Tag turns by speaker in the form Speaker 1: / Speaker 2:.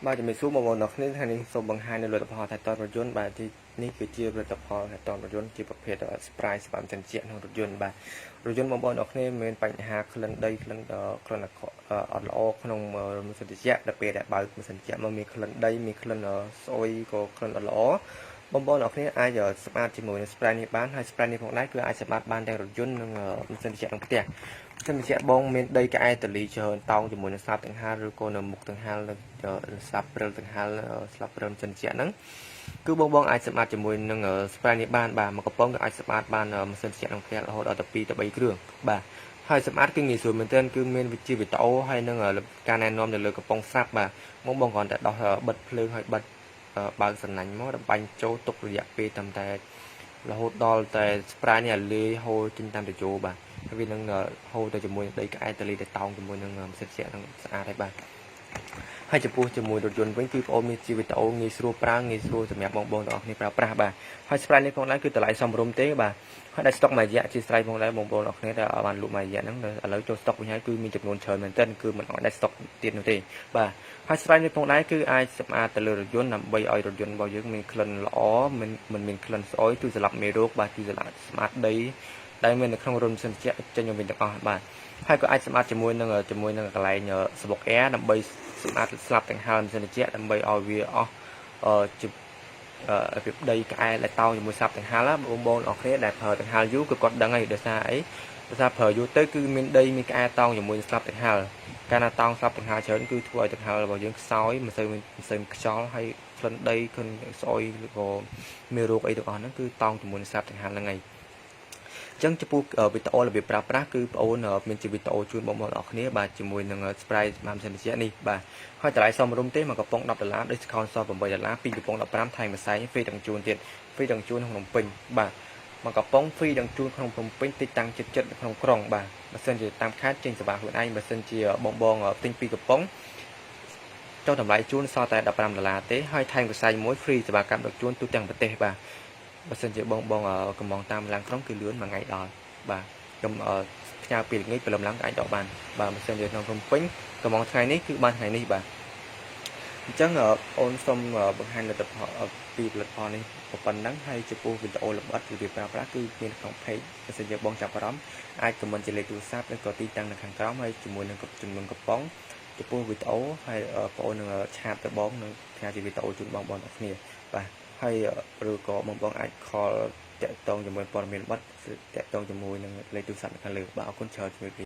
Speaker 1: បាទជំរាបសួរបងប្អូនទាំងគ្នាថ្ងៃនេះសូមបង្ហាញនៅលទ្ធផលថែទាំរថយន្តបាទទីនេះគឺជាលទ្ធផលថែទាំរថយន្តជាប្រភេទ spray ស្បំចិញ្ចៀកក្នុងរថយន្តបាទរថយន្តបងប្អូនទាំងគ្នាមានបញ្ហាក្លិនដីក្លិនអត់ល្អក្នុងម៉ាស៊ីនត្រជាក់ដល់ពេលដែលបើកម៉ាស៊ីនត្រជាក់មកមានក្លិនដីមានក្លិនស្អុយក៏ក្លិនអត់ល្អបងប្អូនទាំងគ្នាអាចសម្អាតជាមួយនឹង spray នេះបានហើយ spray នេះផងដែរគឺអាចសម្អាតបានទាំងរថយន្តនិងម៉ាស៊ីនត្រជាក់ក្នុងផ្ទះសិនជាបងមានដីក្អែតលីច្រើនតោងជាមួយនឹងស្លាបទាំងហាលឬក៏នៅមុខទាំងហាលស្លាបព្រិលទាំងហាលស្លាបព្រិលសិនជាហ្នឹងគឺបងអាចសម្អាតជាមួយនឹង spray នេះបានបាទមួយកំប៉ុងក៏អាចសម្អាតបានម៉ាស៊ីនត្រជាក់ក្នុងផ្ទះរហូតដល់ទៅ2ទៅ3គ្រឿងបាទហើយសម្អាតគឺងាយស្រួលមែនទែនគឺមានវិជាវីដេអូហើយនឹងការណែនាំនៅលើកំប៉ុងស្រាប់បាទបងគ្រាន់តែដោះបិទភ្លើងហើយបិទបើកសំណាញ់មកដល់បាញ់ចូលទុករយៈពេលតាមតែរហូតដល់តែ spray នេះឲ្យលាយហូរចេញតាមតយោបាទវានឹងហូរទៅជាមួយដីក្អែតតលីទៅតោងជាមួយនឹងម៉ាស៊ីនត្រជាក់នឹងស្អាតហើយបាទហើយចំពោះជាមួយរថយន្តវិញគឺបងប្អូនមានជាវីដេអូងាយស្រួលប្រើងាយស្រួលសម្រាប់បងប្អូនទាំងអស់គ្នាប្រើប្រាស់បាទហើយ spray នេះផងដែរគឺតម្លៃសមរម្យទេបាទហើយដែលស្តុកមួយរយៈជាស្រ័យផងដែរបងប្អូនទាំងអស់គ្នាដែលបានលក់មួយរយៈហ្នឹងឥឡូវចូលស្តុកវិញហើយគឺមានចំនួនច្រើនមែនទែនគឺមិនអត់ដែលស្តុកទៀតនោះទេបាទហើយ spray នេះផងដែរគឺអាចសម្អាតទៅលើរថយន្តដើម្បីឲ្យរថយន្តរបស់យើងមានក្លិនល្អមិនមានក្លិនស្អុយគឺសម្រាប់មេរោគបាទគឺសម្អាតដីដែលមាននៅក្នុងរន្ធសិនជាចេញវិញទាំងអស់បាទហើយក៏អាចសម្អាតជាមួយនឹងកន្លែងស្បុកអែដើម្បីសម្អាតស្លាប់ទាំងហើមសិនជាដើម្បីឲ្យវាអស់ជាពីដីក្អែដែលតោងជាមួយស្លាប់ទាំងហាលបងប្អូនអរគ្នាដែលប្រើទាំងហាលយូរគឺគាត់ដឹងហើយដោយសារអីដោយសារប្រើយូរទៅគឺមានដីមានក្អែតោងជាមួយស្លាប់ទាំងហាលកាលណាតោងស្លាប់ទាំងហាលច្រើនគឺធ្វើឲ្យទាំងហាលរបស់យើងខ្សោយមិនសូវខ្យល់ហើយក្លិនដីក្លិនស្អុយឬក៏មានរោគអីទាំងអស់ហ្នឹងគឺតោងជាមួយស្លាប់ទាំងហាលហ្នឹងហើយចឹងចំពោះវីដេអូរបៀបប្រើប្រាស់គឺបងប្អូនមានជាវីដេអូជូនបងប្អូនអរគ្នាបាទជាមួយនឹង spray ម៉ាំសិនជានេះបាទហើយតម្លៃសមរម្យទេមួយកំប៉ុង$10 discount សល់$8ពីកំប៉ុង15ថែមម្សៅ free ទាំងជូនទៀត free ទាំងជូនក្នុងភ្នំពេញបាទមួយកំប៉ុង free ទាំងជូនក្នុងភ្នំពេញទីតាំងចិត្តក្នុងក្រុងបាទបើសិនជាតាមខេត្តចេញសេវាខ្លួនឯងបើសិនជាបងទិញ2កំប៉ុងចុះតម្លៃជូនសល់តែ$15ទេហើយថែមខ្សែមួយ free សេវាកម្មដឹកជូនទូទាំងប្រទេសបាទបើសិនជាបងកំងតាមឡានក្រុងគឺលឿនមួយថ្ងៃដល់បាទខ្ញុំផ្ញើពីល្ងាចព្រលឹមឡើងអាចដកបានបាទបើសិនជាក្នុងភ្នំពេញកំងថ្ងៃនេះគឺបានថ្ងៃនេះបាទអញ្ចឹងអូនសូមបង្ហាញលទ្ធផលពីផលិតផលនេះប៉ុណ្ណឹងហើយចំពោះវីដេអូល្បិតរបៀបប្រើប្រាស់គឺមានក្នុង page បើសិនជាបងចាប់អារម្មណ៍អាច comment ជាលេខទូរស័ព្ទឬក៏ទីតាំងនៅខាងក្រោមហើយជាមួយនឹងចំនួនកំប៉ុងចំពោះវីដេអូហើយបងប្អូននឹងឆាតទៅបងនឹងផ្ញើជាវីដេអូជូនបងប្អូនអរគ្នាបាទហើយឬក៏បងអាច call តាក់ទងជាមួយព័ត៌មានប័ណ្ណតាក់ទងជាមួយនឹងលេខទូរស័ព្ទនៅខាងលើបាទអរគុណច្រើនជំរាបលា